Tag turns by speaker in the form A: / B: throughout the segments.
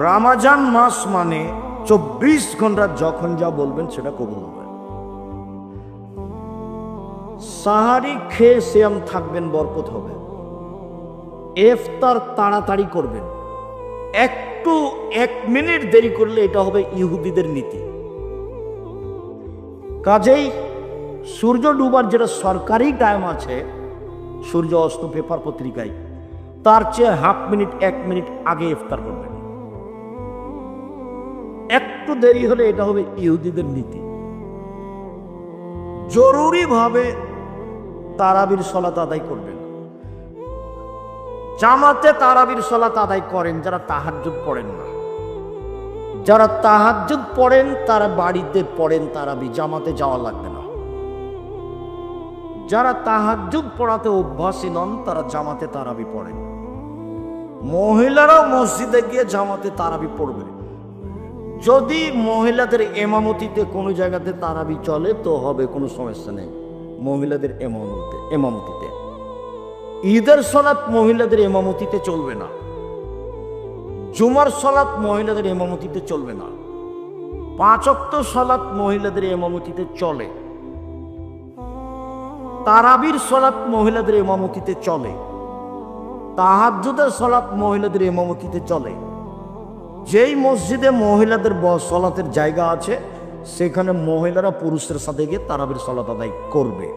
A: রমজান মাস মানে 24 ঘন্টা যখন যা বলবেন সেটা কবুল হবে। সাহারি খেয়ে সিয়াম থাকবেন, বরকত হবে। ইফতার তাড়াতাড়ি করবেন, একটু 1 মিনিট দেরি করলে এটা হবে ইহুদিদের নীতি। কাজেই সূর্য ডুবার যেটা সরকারি টাইম আছে, সূর্য অস্ত পেপার পত্রিকায়, তার চেয়ে হাফ মিনিট 1 মিনিট আগে ইফতার করবেন। একটু দেরি হলে এটা হবে ইহুদিদের নীতি। জরুরিভাবে তারাবির সালাত আদায় করবেন। জামাতে তারাবির সালাত আদায় করেন যারা তাহাজ্জুদ পড়েন না। যারা তাহাজ্জুদ পড়েন তারা বাড়িতে পড়েন তারাবি, জামাতে যাওয়া লাগবে না। যারা তাহাজ্জুদ পড়াতে অভ্যাসী নন তারা জামাতে তারাবি পড়েন। মহিলারাও মসজিদে গিয়ে জামাতে তারাবি পড়বে। যদি মহিলাদের এমামতিতে কোনো জায়গাতে তারাবি চলে তো হবে, কোনো সমস্যা নেই। মহিলাদের এমামতিতে ঈদের সালাত মহিলাদের এমামতিতে চলবে না। জুমার সালাত মহিলাদের এমামতিতে চলবে না। 5 ওয়াক্ত সালাত মহিলাদের এমামতিতে চলে। তারাবির সালাত মহিলাদের এমামতিতে চলে। তাহাজ্জুদের সালাত মহিলাদের এমামতিতে চলে। যেই মসজিদে মহিলাদের সালাতের জায়গা আছে সেখানে মহিলারা পুরুষের সাথে গিয়ে তারাবির সালাত আদায় করবে।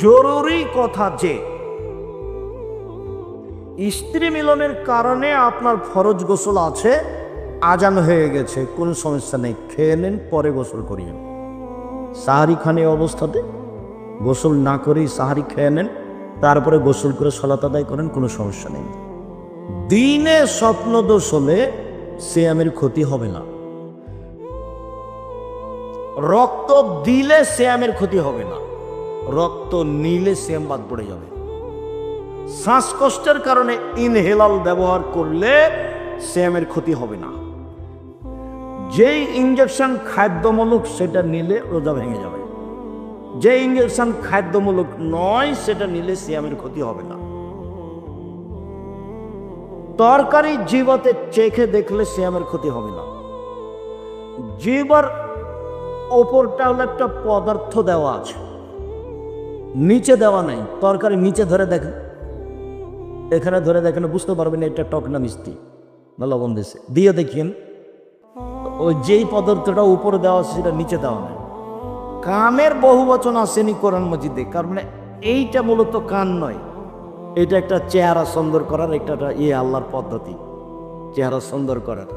A: জরুরি কথা যে স্ত্রী মিলনের কারণে আপনার ফরজ গোসল আছে, আজান হয়ে গেছে, কোনো সমস্যা নেই, খেয়ে নেন, পরে গোসল করিয়েন। সাহারি খান এই অবস্থাতে গোসল না করেই সাহারি খেয়ে নেন, তারপরে গোসল করে সালাত আদায় করেন, কোনো সমস্যা নেই। দিনে স্বপ্নদোষ হলে সিয়ামের ক্ষতি হবে না। রক্ত দিলে সিয়ামের ক্ষতি হবে না, রক্ত নিলে সিয়াম বাদ পড়ে যাবে। শ্বাসকষ্টের কারণে ইনহেলাল ব্যবহার করলে সিয়ামের ক্ষতি হবে না। যেই ইঞ্জেকশন খাদ্যমূলক সেটা নিলে রোজা ভেঙে যাবে। যে ইঞ্জেকশন খাদ্যমূলক নয় সেটা নিলে সিয়ামের ক্ষতি হবে না। তরকারি জিহ্বাতে চেখে দেখলে সিয়ামের ক্ষতি হবে না। জিহ্বার ওপরটা হলো একটা পদার্থ দেওয়া আছে, নিচে দেওয়া নাই। তরকারি নিচে ধরে দেখেন, এখানে ধরে দেখেন, বুঝতে পারবেন এটা টক না মিষ্টি না লবণ দিয়েছে। দিয়ে দেখিয়েন ওই যেই পদার্থটা উপরে দেওয়া আছে সেটা নিচে দেওয়া নাই। কানের বহু বচন আসেনি কোরআন মজিদে, কারণ এইটা মূলত কান নয়, এটা একটা চেহারা সুন্দর করার একটা আল্লাহর পদ্ধতি, চেহারা সুন্দর করার।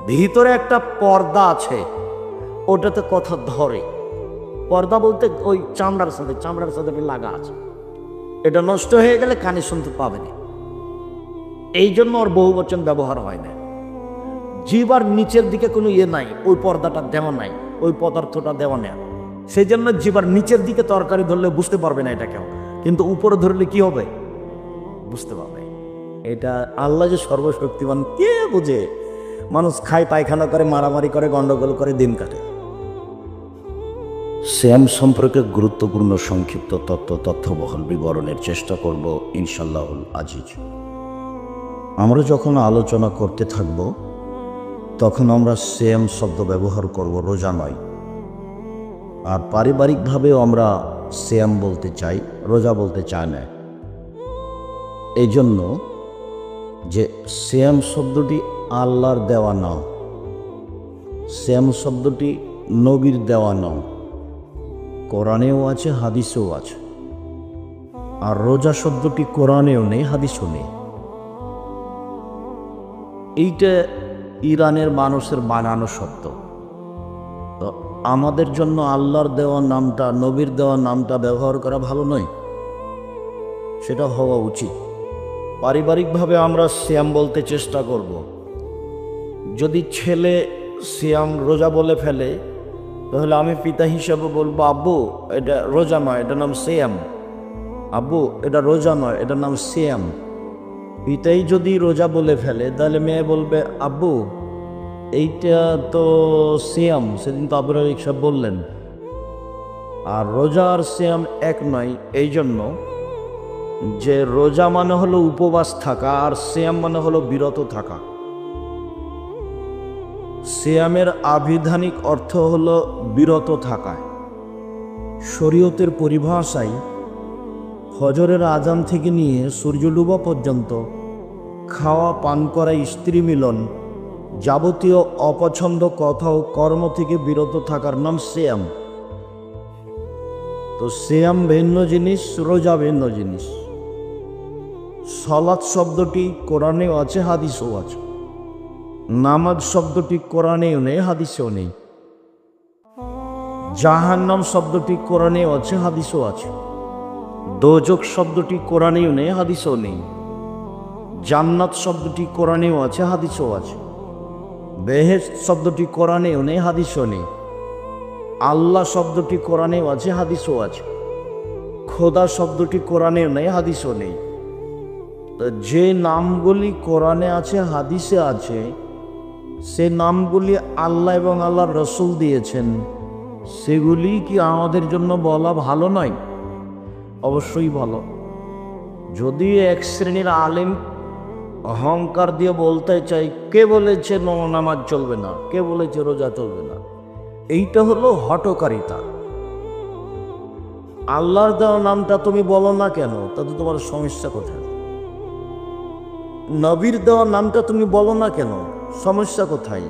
A: ভিতরে একটা পর্দা আছে, ওটাতে কথা ধরে। পর্দা বলতে ওই চামড়ার সাথে লাগা আছে। এটা নষ্ট হয়ে গেলে কানে শুনতে পাবে না, এই জন্য ওর বহু বচন ব্যবহার হয় না। জিহ্বার নিচের দিকে কোনো নাই, ওই পর্দাটা দেওয়া নাই, ওই পদার্থটা দেওয়া নেই। সেই জন্য জিহ্বার নিচের দিকে তরকারি ধরলে বুঝতে পারবে না এটা কেউ, কিন্তু উপরে ধরলে কি হবে বুঝতে পারবে। এটা আল্লাহ যে সর্বশক্তিমান কে বুঝে। মানুষ খায়, পায়খানা করে, মারামারি করে, গন্ডগোল করে, দিন কাটে। সিয়াম সম্পর্কে গুরুত্বপূর্ণ সংক্ষিপ্ত তথ্যবহুল বিবরণের চেষ্টা করব ইনশাআল্লাহুল আজিজ। আমরা যখন আলোচনা করতে থাকব তখন আমরা সিয়াম শব্দ ব্যবহার করব, রোজা নয়। আর পারিবারিকভাবেও আমরা সিয়াম বলতে চাই, রোজা বলতে চাই না। এই জন্য যে সিয়াম শব্দটি আল্লাহর দেওয়া নাও, সিয়াম শব্দটি নবীর দেওয়া নাও, কোরআনেও আছে, হাদিসেও আছে। আর রোজা শব্দটি কোরআনেও নেই, হাদিসও নেই। এইটা ইরানের মানুষের বানানো শব্দ। তো আমাদের জন্য আল্লাহর দেওয়া নামটা, নবীর দেওয়া নামটা ব্যবহার করা ভালো নয়, সেটা হওয়া উচিত। পারিবারিকভাবে আমরা সিয়াম বলতে চেষ্টা করব। যদি ছেলে সিয়াম রোজা বলে ফেলে তাহলে আমি পিতা হিসাবে বলবো, আব্বু এটা রোজা নয়, এটার নাম সিয়াম। আব্বু এটা রোজা নয়, এটার নাম সিয়াম। পিতাই যদি রোজা বলে ফেলে তাহলে মেয়ে বলবে, আব্বু এইটা তো সিয়াম, সেদিন তো আবু সাহেব বললেন। আর রোজা আর সিয়াম এক নয়, এই জন্য যে রোজা মানে হলো উপবাস থাকা, আর সিয়াম মানে হলো বিরত থাকা। সিয়ামের আবিধানিক অর্থ হল বিরত থাকা। শরীয়তের পরিভাষায় ফজরের আজান থেকে নিয়ে সূর্য ডুবা পর্যন্ত খাওয়া, পান করা, স্ত্রী মিলন, যাবতীয় অপছন্দ কথা ও কর্ম থেকে বিরত থাকার নাম সিয়াম। তো সিয়াম ভিন্ন জিনিস, রোজা ভিন্ন জিনিস। সালাত শব্দটি কোরআনেও আছে, হাদিসেও আছে। নামাজ শব্দটি কোরআনেও নেই, হাদিসেও নেই। জাহান্নাম শব্দটি কোরআনেও আছে, হাদিসেও আছে। দোজখ শব্দটি কোরআনেও নেই, হাদিসেও নেই। জান্নাত শব্দটি কোরআনেও আছে, হাদিসেও আছে। বেহেশত শব্দটি কোরআনেও নেই, হাদিসেও নেই। আল্লাহ শব্দটি কোরআনেও আছে, হাদিসেও আছে। খোদা শব্দটি কোরআনেও নেই, হাদিসেও নেই। যে নামগুলি কোরআনে আছে, হাদিসে আছে, সে নামগুলি আল্লাহ এবং আল্লাহর রসুল দিয়েছেন, সেগুলি কি আমাদের জন্য বলা ভালো নয়? অবশ্যই ভালো। যদি এক শ্রেণীর আলেম অহংকার দিয়ে বলতে চাই, কে বলেছে নামাজ চলবে না, কে বলেছে রোজা চলবে না, এইটা হলো হঠকারিতা। আল্লাহর দেওয়া নামটা তুমি বলো না কেন, তাতে তোমার সমস্যা কোথায়? নবীর দেওয়া নামটা তুমি বলো না কেন, সমস্যা কোথায়?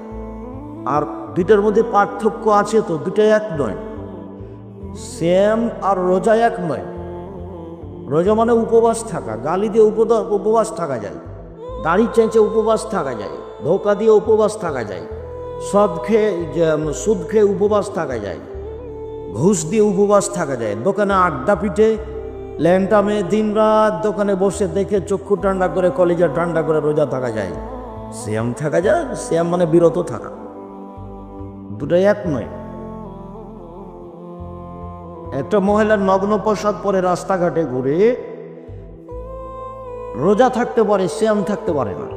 A: আর দুইটার মধ্যে পার্থক্য আছে তো, দুটাই এক নয়। সিয়াম আর রোজা এক নয়। রোজা মানে উপবাস থাকা, গালি দিয়ে উপবাস থাকা যায়, দাড়ি চেঁচে উপবাস থাকা যায়, ধোকা দিয়ে উপবাস থাকা যায়, সুদ খেয়ে উপবাস থাকা যায়, ঘুষ দিয়ে উপবাস থাকা যায়, দোকানে আড্ডা পিঠে ল্যাংটা মেয়ে দিন রাত দোকানে বসে দেখে চক্ষু ঠান্ডা করে, কলিজা ঠান্ডা করে রোজা থাকা যায়। সিয়াম থাকা যায়, সিয়াম মানে বিরত থাকা, দুটাই এক নয়। একটা মহিলার নগ্ন প্রসাদ পরে রাস্তাঘাটে ঘুরে রোজা থাকতে পারে, সিয়াম থাকতে পারে না।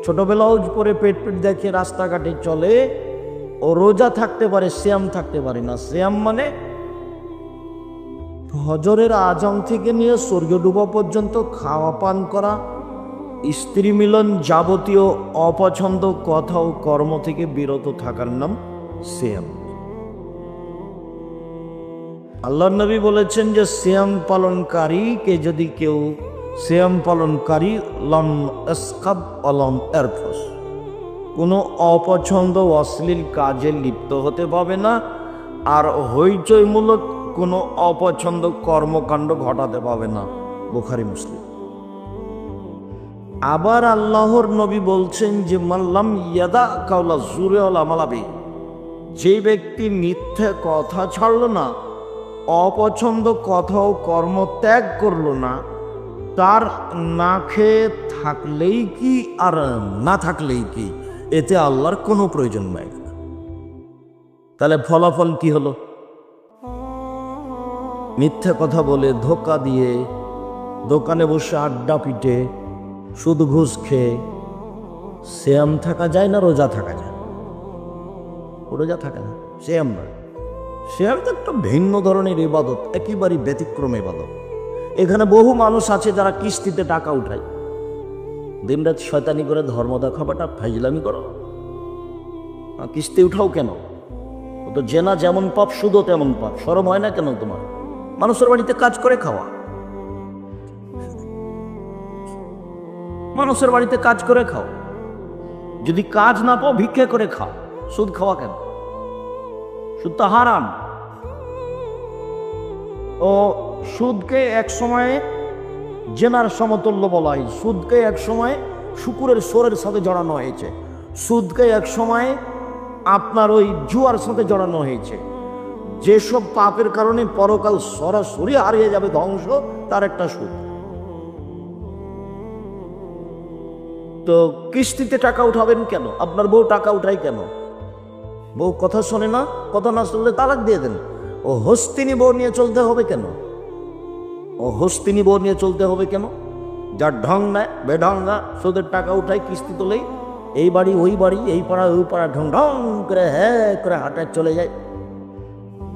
A: ছোট ব্লাউজ পরে পেট দেখে রাস্তাঘাটে চলে, ও রোজা থাকতে পারে, সিয়াম থাকতে পারে না। সিয়াম মানে ফজরের আজান থেকে নিয়ে সূর্য ডুবা পর্যন্ত খাওয়া, পান করা, স্ত্রী মিলন, যাবতীয় অপছন্দ কথা ও কর্ম থেকে বিরত থাকার নাম সিয়াম। আল্লাহর নবী বলেছেন যে সিয়াম পালনকারীকে যদি কেউ সিয়াম পালনকারী লম আসকাব অলম এরফস, কোনো অপছন্দ অশ্লীল কাজে লিপ্ত হতে পাবে না, আর হইচইমূলক কোনো অপছন্দ কর্মকাণ্ড ঘটাতে পাবে না। বুখারী, মুসলিম। আবার আল্লাহর নবী বলছেন যে মাল্লাম ইয়াদা কাওলা জুরে ওয়াল আমালা বিহি, যে ব্যক্তি মিথ্যে কথা ছাড়ল না, অপছন্দ কথা ও কর্ম ত্যাগ করল না, তার না খেয়ে থাকলেই কি আর না থাকলেই কি, এতে আল্লাহর কোনো প্রয়োজন নাই। তাহলে ফলাফল কি হলো? মিথ্যে কথা বলে, ধোকা দিয়ে, দোকানে বসে আড্ডা পিটে, সুদ ঘুষ খেয়ে সিয়াম থাকা যায় না, রোজা থাকা যায়? রোজা থাকা যায়, সিয়াম নয়। সিয়াম তো একটা ভিন্ন ধরনের ইবাদত, একেবারেই ব্যতিক্রম ইবাদত। এখানে বহু মানুষ আছে যারা কিস্তিতে টাকা উঠায়, দিনরাত শয়তানি করে ধর্ম দেখাবাটা ফাইজলামি করো। কিস্তি উঠাও কেন? ও তো জেনা যেমন পাপ, সুদও তেমন পাপ। শরম হয় না কেন তোমার? মানুষের বাড়িতে কাজ করে খাওয়া, মানুষের বাড়িতে কাজ করে খাও। যদি কাজ না পাও, ভিক্ষা করে খাও। সুদ খাওয়া কেন? সুদ তো হারাম। ও সুদকে এক সময়ে জেনার সমতুল্য বলা হয়। সুদকে এক সময় শুকুরের সোরের সাথে জড়ানো হয়েছে। সুদকে এক সময় আপনার ওই জুয়ার সাথে জড়ানো হয়েছে। যেসব পাপের কারণে পরকাল সরাসরি হারিয়ে যাবে, ধ্বংস, তার একটা সুদ। তো কিস্তিতে টাকা উঠাবেন কেন? আপনার বউ টাকা উঠায় কেন? বউ কথা শোনে না, কথা না শুনলে তালাক দিয়ে দেন। ও হস্তিনী বউ নিয়ে চলতে হবে কেন? ও হস্তিনী বউ নিয়ে চলতে হবে কেন? যার ঢং নেয়, বেঢঙ্গা, সুদের টাকা উঠায়, কিস্তি তোলেই, এই বাড়ি ওই বাড়ি, এই পাড়া ওই পাড়া, ঢং ঢং করে হ্যাঁ করে হাঁটে চলে যায়।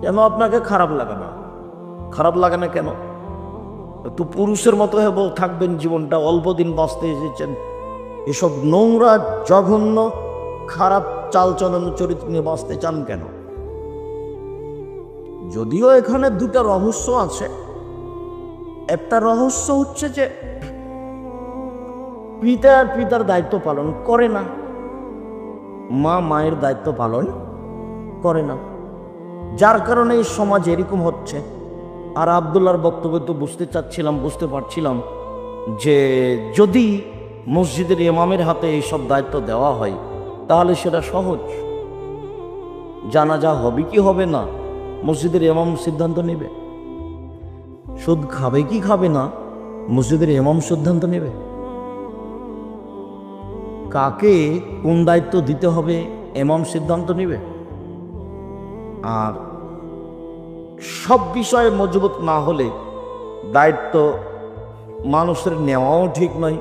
A: কেন আপনাকে খারাপ লাগে না? খারাপ লাগে না কেন? একটু পুরুষের মতো হয়ে থাকবেন, জীবনটা অল্প দিন বাঁচতে এসেছেন। এসব নোংরা, জঘন্য, খারাপ চালচলন চরিত্র নিয়ে বাঁচতে চান কেন? যদিও এখানে দুটা রহস্য আছে। একটা রহস্য হচ্ছে যে পিতা আর পিতার দায়িত্ব পালন করে না, মা মায়ের দায়িত্ব পালন করে না, যার কারণে এই সমাজ এরকম হচ্ছে। আর আব্দুল্লাহর বক্তব্য তো বুঝতে পারছিলাম যে যদি মসজিদের ইমামের হাতে এইসব দায়িত্ব দেওয়া হয় তাহলে সেটা সহজ। জানাজা হবে কি হবে না মসজিদের ইমাম সিদ্ধান্ত নেবে, সুদ খাবে কি খাবে না মসজিদের ইমাম সিদ্ধান্ত নেবে, কাকে কোন দায়িত্ব দিতে হবে ইমাম সিদ্ধান্ত নেবে। আর সব বিষয়ে মজবুত না হলে দায়িত্ব মানুষের নেওয়াও ঠিক নয়।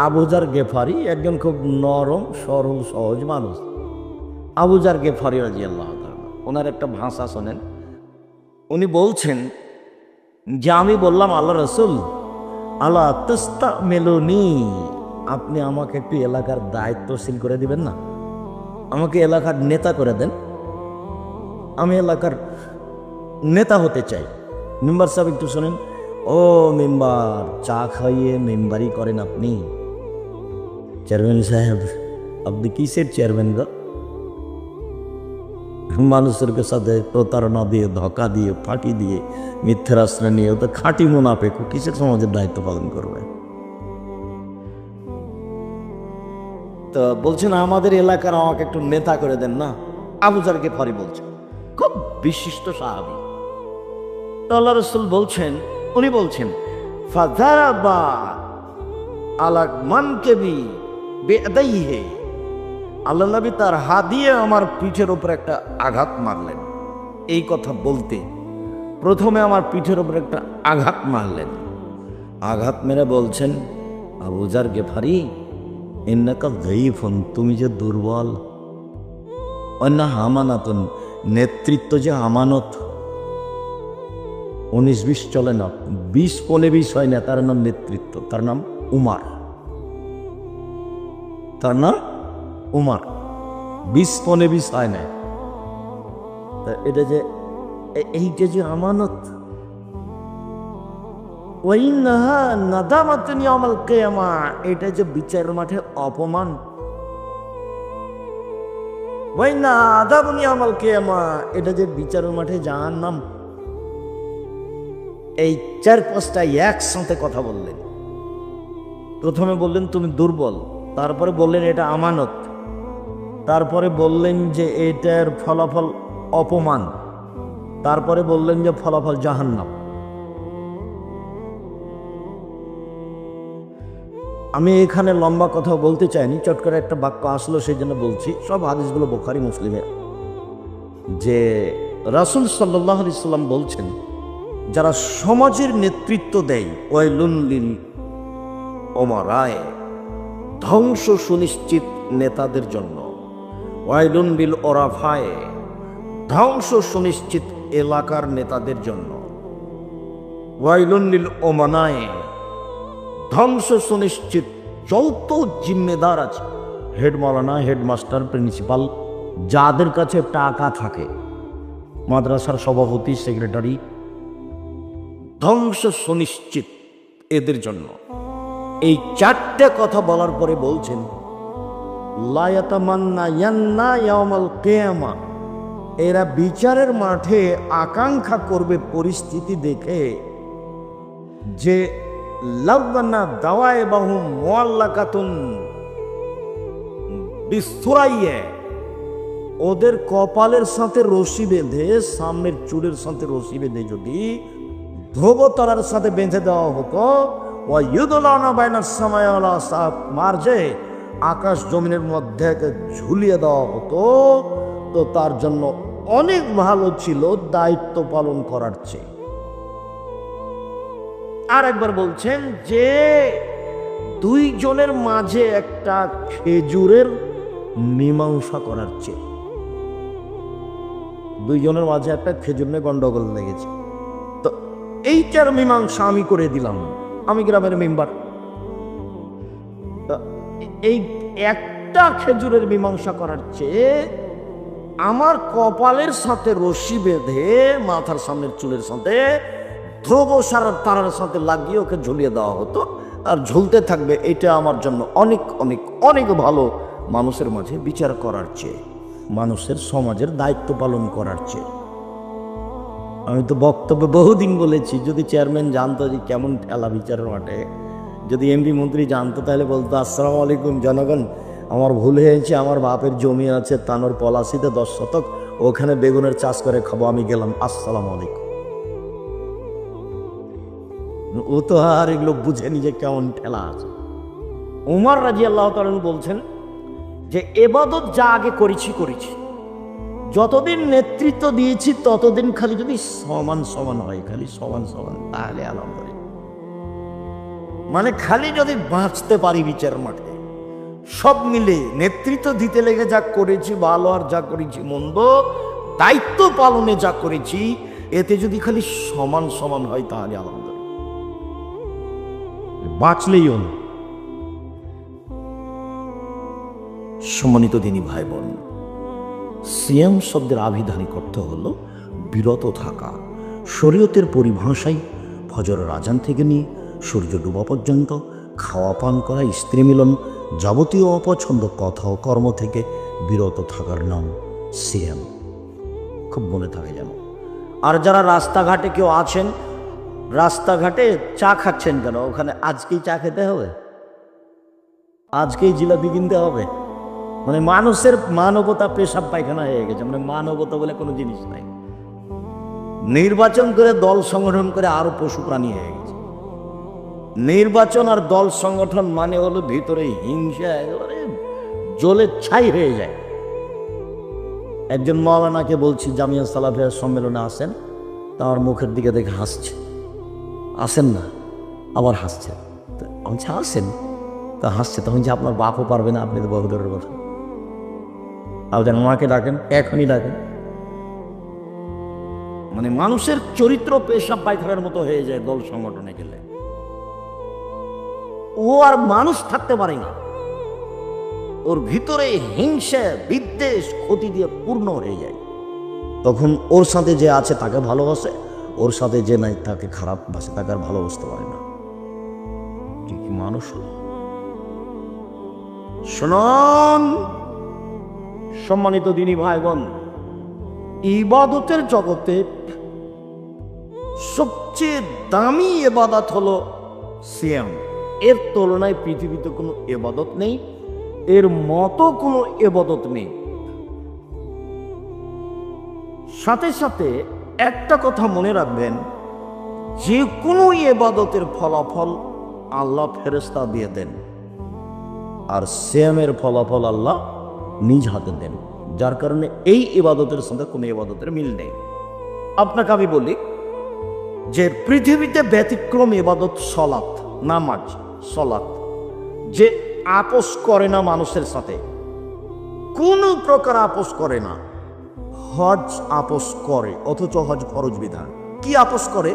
A: আবু যার গেফারি একজন খুব নরম সরল সহজ মানুষ। আবু যার গেফারি রাদিয়াল্লাহু তাআলা, ওনার একটা ভাষা শোনেন। উনি বলছেন যে আমি বললাম, আল্লাহ রাসূল আলা তাস্তামিলুনি, আপনি আমাকে একটু এলাকার দায়িত্বশীল করে দিবেন না, আমাকে এলাকার নেতা করে দেন, আমি এলাকার নেতা হতে চাই। মেম্বার সাহেব একটু শোনেন। ও মেম্বার, চা খাইয়ে মেম্বারি করেন আপনি? চেয়ারম্যান সাহেব, আপনি কিসের চেয়ারম্যান গো? মানুষের সাথে প্রতারণা দিয়ে, ধোকা দিয়ে, ফাঁকি দিয়ে, মিথ্যার আশ্রয় নিয়ে তো খাঁটি মুনাফেক, কিসের সমাজের দায়িত্ব পালন করবে? তো বলছেন আমাদের এলাকার আমাকে একটু নেতা করে দেন না। আবু যার গেফারি বলছেন, খুব বিশিষ্ট সাহাবী। তো আল্লাহ রাসূল বলছেন, উনি বলছেন ফাযারাবা আলা মানকিবি বিয়াদাইহি, আল্লাহ নবী তার হাত দিয়ে আমার পিঠের উপর একটা আঘাত মারলেন। এই কথা বলতে প্রথমে আমার পিঠের উপর একটা আঘাত মারলেন। আঘাত মেরে বলছেন, আবু যার গেফারি ইন্নাকা যায়ীফুন, তুমি যে দুর্বল, অন্য আমানাতুন, নেতৃত্ব যে আমানত, 19-20 চলে না, 20-15 হয় না, তার নাম নেতৃত্ব, তার নাম উমার, তার নাম উমার। 20-15 হয় না, এটা যে এইটা যে আমানত, ওয়াইন্নাহা নাদামাতুন ইয়াউমাল কিয়ামা, এটা যে বিচারের মাঠে অপমান, ওয়াইন্নাহা আযাবুন ইয়াউমাল কিয়ামা, এটা যে বিচারের মাঠে জাহান্নাম। এই 4-5টা একসাথে কথা বললেন। প্রথমে বললেন তুমি দুর্বল, তারপরে বললেন এটা আমানত, তারপরে বললেন যে এটার ফলাফল অপমান, তারপরে বললেন যে ফলাফল জাহান্নাম। আমি এখানে লম্বা কথা বলতে চাইনি, চট করে একটা বাক্য আসলো সেই জন্য বলছি। সব হাদিসগুলো বুখারী মুসলিমের। যে রাসূল সাল্লাল্লাহু আলাইহি সাল্লাম বলছেন, যারা সমাজের নেতৃত্ব দেয়, ওয়াইলুন লিল উমারায়ে, ধ্বংস সুনিশ্চিত নেতাদের জন্য, ওয়াইলুন বিল ওরাফায়ে, ধ্বংস সুনিশ্চিত এলাকার নেতাদের জন্য, ওয়াইলুন লিল ওমানায়ে, ধ্বংস সুনিশ্চিত যত জিম্মেদার আছে, হেড মাওলানা, হেডমাস্টার, প্রিন্সিপাল, যাদের কাছে টাকা থাকে, মাদ্রাসার সভাপতি, সেক্রেটারি, ধ্বংস সুনিশ্চিত এদের জন্য। এই 4টে কথা বলার পরে বলছেন লা ইয়াতামান্নায়ান্না ইয়াউমাল কিয়ামা, এরা বিচারের মাঠে আকাঙ্ক্ষা করবে পরিস্থিতি দেখে যে লাউনা দাওয়াইবাহুম মুআল্লাকাতুন বিসুরাইয়া, ওদের কপালের সাথে রশি বেঁধে, সামনের চুলের সাথে রশি বেঁধে যদি ধ্রুবতারার সাথে বেঁধে দেওয়া হতো, ওয়ায়ুদলানা বাইনাস সামাই ওয়াল আরদ, মার্জে আকাশ জমিনের মধ্যে ঝুলিয়ে দেওয়া হতো, তো তার জন্য অনেক ভালো ছিল দায়িত্ব পালন করার চেয়ে। আর একবার বলছেন যে 2 জনের মাঝে একটা খেজুরের মীমাংসা করার চেয়ে, 2 জনের মাঝে একটা খেজুর নিয়ে গন্ডগোল লেগেছে, তো এইটার মীমাংসা আমি করে দিলাম, আমি গ্রামের মেম্বার। এই একটা খেজুরের মীমাংসা করার চেয়ে আমার কপালের সাথে রশি বেঁধে মাথার সামনের চুলের সাথে ধ্রুব সারার তারার সাথে লাগিয়ে ওকে ঝুলিয়ে দেওয়া হতো, আর ঝুলতে থাকবে। এটা আমার জন্য অনেক অনেক অনেক ভালো, মানুষের মাঝে বিচার করার চেয়ে, মানুষের সমাজের দায়িত্ব পালন করার চেয়ে। আমি তো বক্তব্যে বহুদিন বলেছি, যদি চেয়ারম্যান জানতো যে কেমন ঠেলা বিচারের মাঠে, যদি এমপি মন্ত্রী জানতো তাহলে বলতো, আসসালামু আলাইকুম জনগণ, আমার ভুল হয়েছে, আমার বাপের জমি আছে তানোর পলাশিতে 10 শতক, ওখানে বেগুনের চাষ করে খাবো, আমি গেলাম, আসসালামু আলাইকুম। ও তো আর এগুলো বুঝেনি যে কেমন ঠেলা আছে। উমর রাদিয়াল্লাহু তাআলা বলছেন যে এবাদত যা আগে করেছি, যতদিন নেতৃত্ব দিয়েছি ততদিন খালি যদি সমান সমান হয়, খালি সমান সমান, তাহলে আলহামদুলিল্লাহ। মানে খালি যদি বাঁচতে পারি বিচার মাঠে, সব মিলে নেতৃত্ব দিতে লেগে যা করেছি ভালো, আর যা করেছি মন্দ, দায়িত্ব পালনে যা করেছি, এতে যদি খালি সমান সমান হয় তাহলে আলহামদুলিল্লাহ, বাঁচলেই হল। সম্মানিত দিনী ভাই বোন, সিয়াম শব্দের আভিধানিক অর্থ হল বিরত থাকা। শরীয়তের পরিভাষায় ফজরের আজান থেকে নিয়ে সূর্য ডুবা পর্যন্ত খাওয়া পান করা, স্ত্রী মিলন, যাবতীয় অপছন্দ কথা ও কর্ম থেকে বিরত থাকার নাম সিয়াম। খুব মনে থাকে যেন। আর যারা রাস্তাঘাটে কেউ আছেন, রাস্তাঘাটে চা খাচ্ছেন কেন? ওখানে আজকেই চা খেতে হবে, আজকেই জিলাপি কিনতে হবে। মানে মানুষের মানবতা পেশাব পায়খানা হয়ে গেছে, মানে মানবতা বলে কোনো জিনিস নাই। নির্বাচন করে দল সংগঠন করে আরো পশু প্রাণী হয়ে গেছে। নির্বাচন আর দল সংগঠন মানে হলো ভিতরে হিংসা একেবারে জ্বলে ছাই হয়ে যায়। একজন মাওলানাকে বলছি জামিয়া সালাফিয়া সম্মেলনে আসেন, তার মুখের দিকে দেখে হাসছে। আসেন না, আবার হাসছে। আমি আসেন, তা হাসছে। তখন যে আপনার বাপও পারবে না, আপনি তো বহুদূরের কথা। আপনি আমাকে ডাকেন, এখনই ডাকেন। মানে মানুষের চরিত্র পেশাব পায়খানার মতো হয়ে যায় দল সংগঠনে গেলে। ও আর মানুষ থাকতে পারে না, ওর ভিতরে হিংসা বিদ্বেষ ক্ষতি দিয়ে পূর্ণ হয়ে যায়। তখন ওর সাথে যে আছে তাকে ভালোবাসে, ওর সাথে যে নাই তাকে খারাপ বাসে, তাকে আর ভালোবাসতে পারে না। ঠিক মানুষ। শুনুন সম্মানিত দিনী ভাইগণ, ইবাদতের জগতে সবচেয়ে দামি ইবাদত হলো সিয়াম। এর তুলনায় পৃথিবীতে কোনো ইবাদত নেই, এর মতো কোনো ইবাদত নেই। সাথে সাথে একটা কথা মনে রাখবেন, যে কোনো ইবাদতের ফলাফল আল্লাহ ফেরেশতা দিয়ে দেন, আর সিয়ামের ফলাফল আল্লাহ নিজ হাতে দেন। যার কারণে এই ইবাদতের সাথে কোনো ইবাদতের মিল নেই। আপনাকে আমি বলি যে পৃথিবীতে ব্যতিক্রম ইবাদত সলাত, নামাজ, সলাত, যে আপোষ করে না মানুষের সাথে, কোন প্রকার আপোষ করে না। হজ আপোষ করে, অথচ হজ ফরজ বিধান। কি আপোষ করে?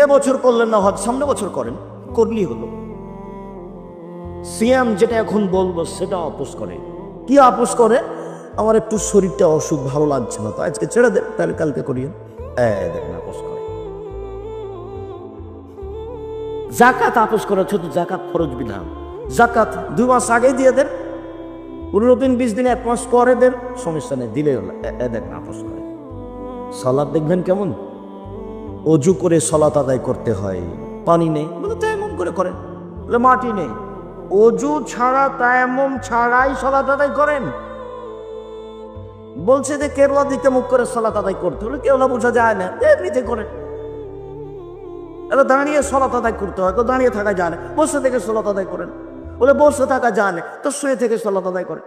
A: এবছর করলেন না হজ, সামনে বছর করেন, করলেই হলো। সিয়াম যেটা এখন বলবো সেটা আপোষ করে। কি আপোষ করে? আমার একটু শরীরটা অসুখ, ভালো লাগছে না, তো আজকে ছেড়ে দেন, তাহলে কালকে করিয়েন। দেখেন আপোষ করে। জাকাত আপোষ করে, ছোট জাকাত ফরজ বিধান, জাকাত 2 মাস আগে দিয়ে দেন, 15 দিন 20 দিন 1 মাস পরে দেন, সমস্যা নেই, দিলে হলো। দেখেন আপোষ করে। সালাত দেখবেন কেমন, অজু করে সালাত আদায় করতে হয়, পানি নেই, বলে তায়াম্মুম করে করেন, বলে মাটি নেই, অজু ছাড়া তায়াম্মুম ছাড়াই সালাত আদায় করেন। বলছে যে কেবলা দিকে মুখ করে সালাত আদায় করতে হলে, কেবলা বোঝা যায় না, এমনিতে করেন। এটা দাঁড়িয়ে সালাত আদায় করতে হয়, তো দাঁড়িয়ে থাকা যায় না, বসে থেকে সালাত আদায় করেন। বলে বসে থাকা যায় না, তো শুয়ে থেকে সালাত আদায় করেন।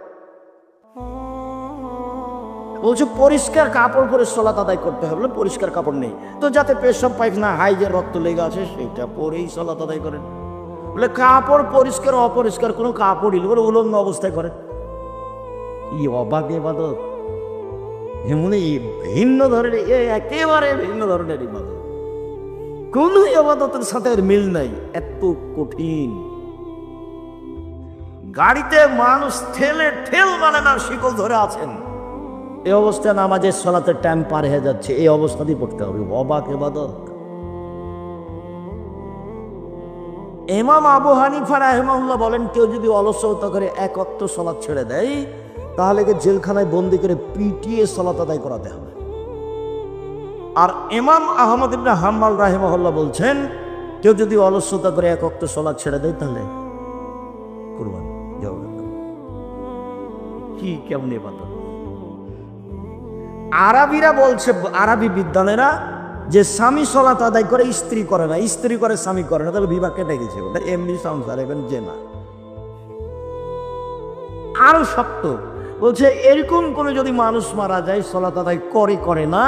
A: বলছে পরিষ্কার কাপড় পরে সালাত আদায় করতে হবে, পরিষ্কার কাপড় নেই, তো যাতে পেশাব পায়খানা হাইজে রক্ত লেগে আছে সেটা পরেই সালাত আদায় করেন। বলে কাপড় পরিষ্কার অপরিষ্কার কোনো কাপড় ইল, বলে উলঙ্গ অবস্থায় করেন। ই অবাক ইবাদত, এমন ভিন্ন ধরনের, একেবারে ভিন্ন ধরনের ইবাদত, কোন ইবাদতের সাথে মিল নাই, এত কঠিন। গাড়িতে মানুষ ঠেল মানে না, শিকল ধরে আছেন, এই অবস্থায় নামাজের সালাতের টাইম পার হয়ে যাচ্ছে, এই অবস্থাতেই পড়তে হবে। অবাক ইবাদত। ইমাম আবু হানিফা রাহিমাহুল্লাহ বলেন, কেউ যদি অলসতা করে এক ওয়াক্ত সালাত ছেড়ে দেয়, তাহলে জেলখানায় বন্দি করে পিটিয়ে সালাত আদায় করাতে হবে। আর ইমাম আহমদ ইবনে হাম্বল রাহিমাহুল্লাহ বলছেন, কেউ যদি অলসতা করে এক ওয়াক্ত সালাত ছেড়ে দেয়, তাহলে কুরবানি দেওয়া হবে। কি কেমন ইবাদত! আরবিরা বলছে, আরবি বিদ্বানেরা, যে স্বামী সালাত আদায় করে স্ত্রী করে না, স্ত্রী করে স্বামী করে না, তাহলে বিবাহ কেটে গেছে। এমনি সংসার, এখন যে না। আরো শক্ত বলছে, এরকম করে যদি মানুষ মারা যায় সালাত আদায় করে না,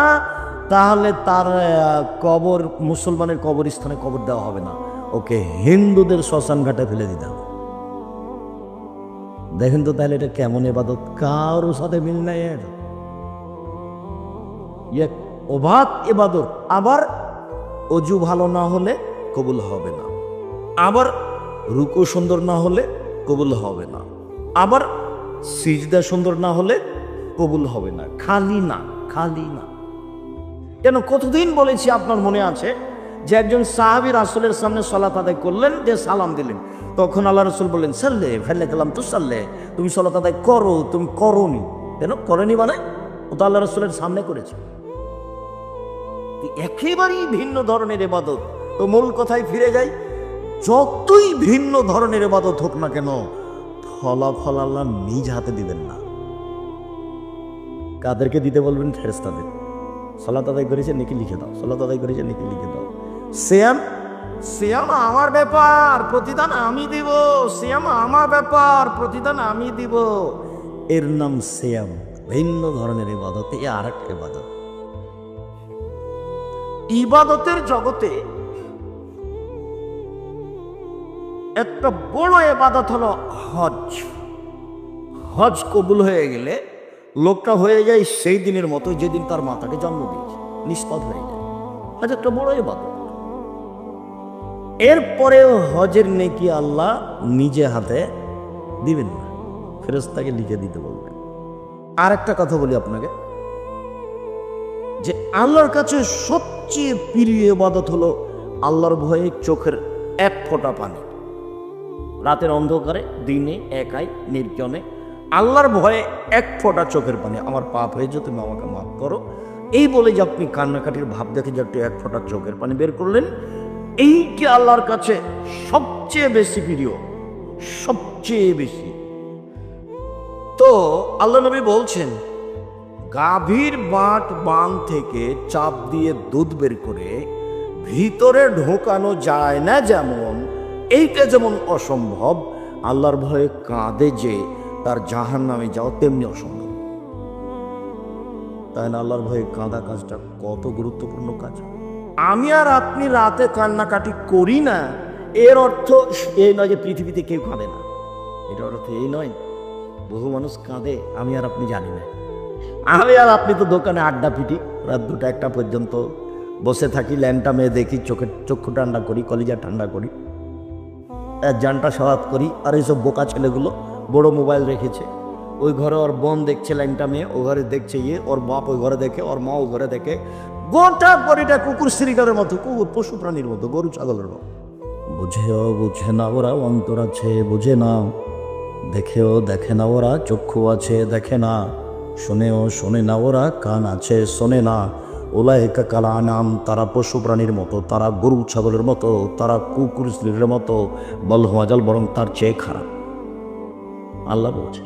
A: তাহলে তার কবর মুসলমানের কবরস্থানে কবর দেওয়া হবে না, ওকে হিন্দুদের শ্মশান ঘাটে ফেলে দিতে হবে। দেখেন তো তাহলে এটা কেমন ইবাদত! কারোর সাথে মিল নাই এর। অবাক ইবাদত। আবার অজু ভালো না হলে কবুল হবে না, আবার রুকু সুন্দর না হলে কবুল হবে না, আবার সিজদা সুন্দর না হলে কবুল হবে না। খালি না, খালি না। কেন? কতদিন বলেছি, আপনার মনে আছে যে একজন সাহাবী রাসূলের সামনে সালাত আদায় করলেন, যে সালাম দিলেন, তখন আল্লাহ রাসূল বললেন, সাল্লে ফেলে গেলাম তো সাল্লে, তুমি সালাত আদায় করো, তুমি করোনি। কেন করেনি? মানে ও তো আল্লাহ রাসূলের সামনে করেছে। একেবারেই ভিন্ন ধরনের ইবাদত। তো মূল কথায় ফিরে যাই, যতই ভিন্ন ধরনের ইবাদত হোক না কেন, ফলাফল আল্লাহ নিজ হাতে দিবেন না। কাদেরকে দিতে বলবেন? ফেরেশতাদের। সালাত আদায় করেছে, নেকি লিখে দাও। সালাত আদায় করেছে, নেকি লিখে দাও। সিয়াম আমার ব্যাপার, প্রতিদান আমি দিব। সিয়াম আমার ব্যাপার, প্রতিদান আমি দিব। এর নাম সিয়াম। ভিন্ন ধরনের ইবাদত। এ আর এক ইবাদত। ইবাদতের জগতে একটা বড় ইবাদত হলো হজ। হজ কবুল হয়ে গেলে লোকটা হয়ে যায় সেই দিনের মতো যেদিন তার মাতাকে জন্ম দিয়েছে, নিষ্পাপ হয়ে যায়। হজ একটা বড় ইবাদত। এরপরেও হজের নেকি আল্লাহ নিজে হাতে দিবেন না, ফেরেশতাকে লিখে দিতে বলবেন। আর একটা কথা বলি আপনাকে, যে আল্লাহর কাছে সবচেয়ে প্রিয় ইবাদত হলো আল্লাহর ভয়ে চোখের এক ফোঁটা পানি। রাতের অন্ধকারে, দিনে, একাই নির্জনে আল্লাহর ভয়ে এক ফোঁটা চোখের পানি। আমার পাপ হয়েছে, তুমি আমাকে মাফ করো, এই বলে যে আপনি কান্নাকাটির ভাব দেখে যে একটু এক ফোঁটা চোখের পানি বের করলেন, এইটি আল্লাহর কাছে সবচেয়ে বেশি প্রিয়, সবচেয়ে বেশি। তো আল্লাহ নবী বলছেন, গাভীর বান থেকে চাপ দিয়ে দুধ বের করে ভিতরে ঢোকানো যায় না, যেমন এইটা যেমন অসম্ভব, আল্লাহর ভয়ে কাঁদে যে তার জাহান্নামে যাও তেমনি অসম্ভব। তাই না? আল্লাহর ভয়ে কাঁদা কাজটা কত গুরুত্বপূর্ণ কাজ। আমি আর আপনি রাতে কান্নাকাটি করি না, এর অর্থ এই নয় যে পৃথিবীতে কেউ কাঁদে না। এটার অর্থ এই নয়। বহু মানুষ কাঁদে, আমি আর আপনি জানি না। আমি আর আপনি তো দোকানে আড্ডা পিটি, রাত 2টা 1টা পর্যন্ত বসে থাকি, ল্যাংটা মেয়ে দেখি, চক্ষু ঠান্ডা করি, কলিজা ঠান্ডা করি, জানটা সওয়াত করি। আর এইসব বোকা ছেলেগুলো বড় মোবাইল রেখেছে, ওই ঘরে ওর বোন দেখছে ল্যাংটা মেয়ে, ও ঘরে দেখছে ইয়ে, ওর বাপ ওই ঘরে দেখে, ওর মা ও ঘরে দেখে। গোটা পরিটা কুকুর শ্রীকারের মতো, কুকুর পশু প্রাণীর মতো, গরু ছাগলের মতো। বুঝেও বুঝে না ওরা, অন্তর আছে বুঝে না, দেখেও দেখে না ওরা, চক্ষু আছে দেখে না, শোনেও শোনে না ওরা, কান আছে শোনে না। উলাইকা কাল আনাম, তারা পশু প্রাণীর মতো, তারা গরু ছাগলের মতো, তারা কুকুর শ্রীর মতো, বল হওয়াজাল, বরং তার চেয়ে খারাপ। আল্লাহ বলছে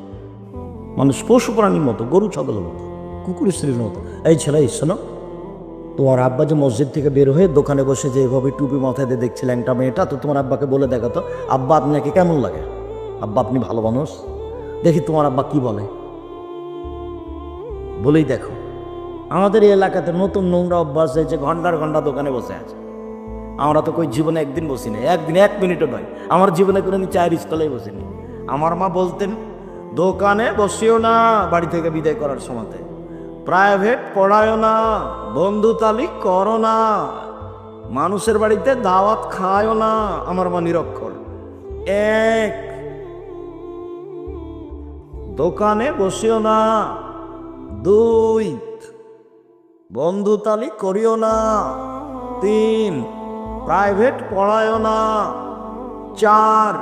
A: মানুষ পশু প্রাণীর মতো, গরু ছাগলের মতো, কুকুর স্ত্রীর মতো। এই ছেলে, শোনো, তোমার আব্বা যে মসজিদ থেকে বের হয়ে দোকানে বসে যে এভাবে টুপি মাথায় দিয়ে দেখছিলেন একটা মেয়েটা, তো তোমার আব্বাকে বলে দেখো তো, আব্বা আপনাকে কেমন লাগে? আব্বা আপনি ভালো মানুষ, দেখি তোমার আব্বা কি বলে, বলেই দেখো। আমাদের এই এলাকাতে নতুন নোংরা অভ্যাস হয়েছে, ঘন্টার ঘন্টা দোকানে বসে আছে। আমরা তো কই জীবনে একদিন বসি না, একদিন 1 মিনিটও নয়। আমার জীবনে কোনো চায়ের স্টলেই বসিনি। আমার মা বলতেন, দোকানে বসিও না বাড়ি থেকে বিদায় করার সময়তে, প্রাইভেট পড়ায়ও না, বন্ধু তালিক করো না, মানুষের বাড়িতে দাওয়াত খায়ও না। আমার মা নিরক্ষর। দোকানে বসিও না, 2 বন্ধুতালি করিও না, 3 প্রাইভেট পড়ায়ও না, 4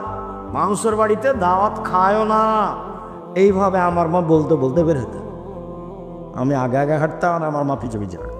A: মানুষের বাড়িতে দাওয়াত খায়ও না। এইভাবে আমার মা বলতে বলতে বের হতো। আমি আগে আগে হাঁটতাম আর আমার মা পিছু পিছু হাঁটতো।